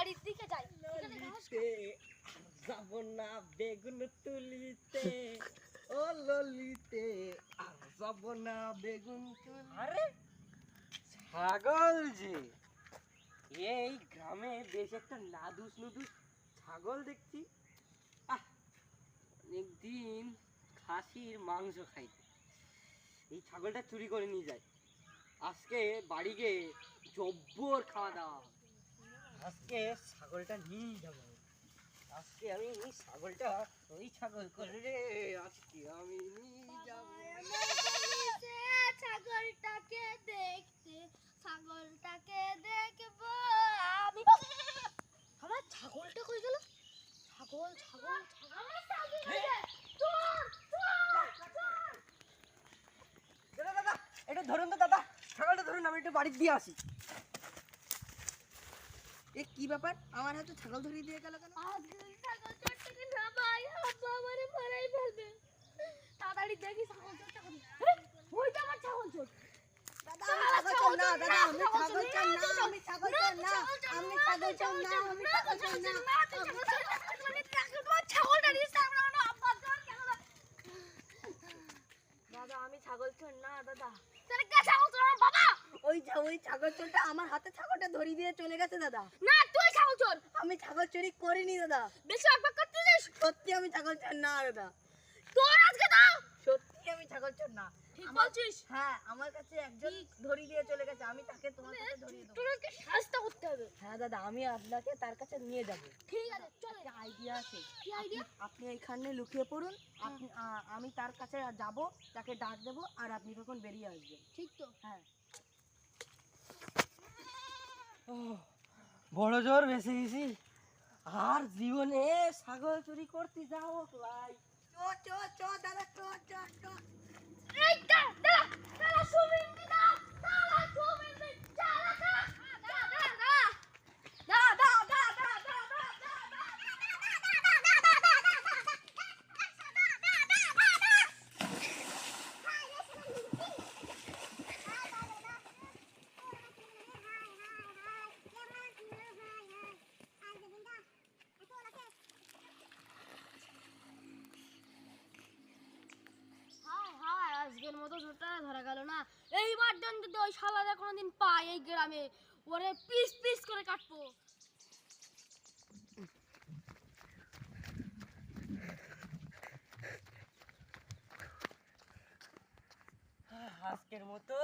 বাড়ির দিকে যাই। যাব না বেগুন তুলিতে, ও ললিতে আর যাব না বেগুন তুলিতে। আরে ছাগল যে, এই গ্রামে বেশ একটা নাদুস নুদুস ছাগল দেখছি। অনেকদিন খাসির মাংস খাইতে, এই ছাগলটা চুরি করে নিয়ে যায়। আজকে বাড়ি গিয়ে জব্বর খাওয়া দাওয়া হবে। আজকে ছাগলটা নিয়ে যাবো। আজকে আমি ছাগলটা ওই ছাগল করে রে, আজকে আমি নিয়ে যাবো। ছাগলটাকে দেখতে, ছাগলটাকে দেখবো আমি। আমার ছাগলটা কই গেল? ছাগল ছাগল ছাগল দাদা দাদা এটা ধরুন তো দাদা, ছাগলটা ধরুন, আমি একটু বাড়ি দিয়ে আসি। এ কি ব্যাপার, আমার হাতে ছাগল ধরিয়ে দিয়ে গেল কেন? ছাগল চোরটাকে না ভাই, আব্বা আমারে মারাই ফেলবে। তাড়াতাড়ি দেখি ছাগল চোরটা কই। ওই তো আমার ছাগল চোর। দাদা আমি ছাগল চোর না, দাদা আমি ছাগল চোর না, আমি ছাগল চোর না, আমি ছাগল চোর না, আমি ছাগল চোর না। ছাগলটা নিয়ে সামনে আনো, আব্বা চোর কেন? দাদা আমি ছাগল চোর না দাদা। তাহলে কে ছাগল চোর? আমার বাবা। ওই ছাগল চোরটা আমার হাতে ছাগলটা ধরিয়ে দিয়ে চলে গেছে দাদা। না তুই ছাগল চোর। আমি ছাগল চুরি করিনি দাদা। বেশি একবার করতেছিস। সত্যি আমি ছাগল চোর না দাদা, তোর আজকে দাও। সত্যি আমি ছাগল চোর না। ঠিক বলছিস? হ্যাঁ, আমার কাছে একজন ধরিয়ে দিয়ে চলে গেছে, আমি তাকে তোমার কাছে ধরিয়ে দেব। তোর আজকে শাস্তি করতে হবে। হ্যাঁ দাদা, আমি আপনাকে তার কাছে নিয়ে যাব। ঠিক আছে চল। একটা আইডিয়া আছে। কি আইডিয়া? আপনি এখানে লুকিয়ে পড়ুন, আপনি আমি তার কাছে যাব, তাকে ডাক দেব, আর আপনি তখন বেরিয়ে আসবেন। ঠিক তো? হ্যাঁ। বড় জোর বেঁচে গেছি, আর জীবনে ছাগল চুরি করতে যাও ভাই। চ চ চ দাদা, চ চ চ। এই দাদা দাদা সুমিন্দি দাও, দাদা সুমিন্দি দাদা দাদা দাদা দাদা আজকের মতো ছোটটা ধরা গেল না। এইবার যদি ওই শালারা কোনোদিন পাই এই গ্রামে, ওরে পিস পিস করে কাটবো। আজকের মতো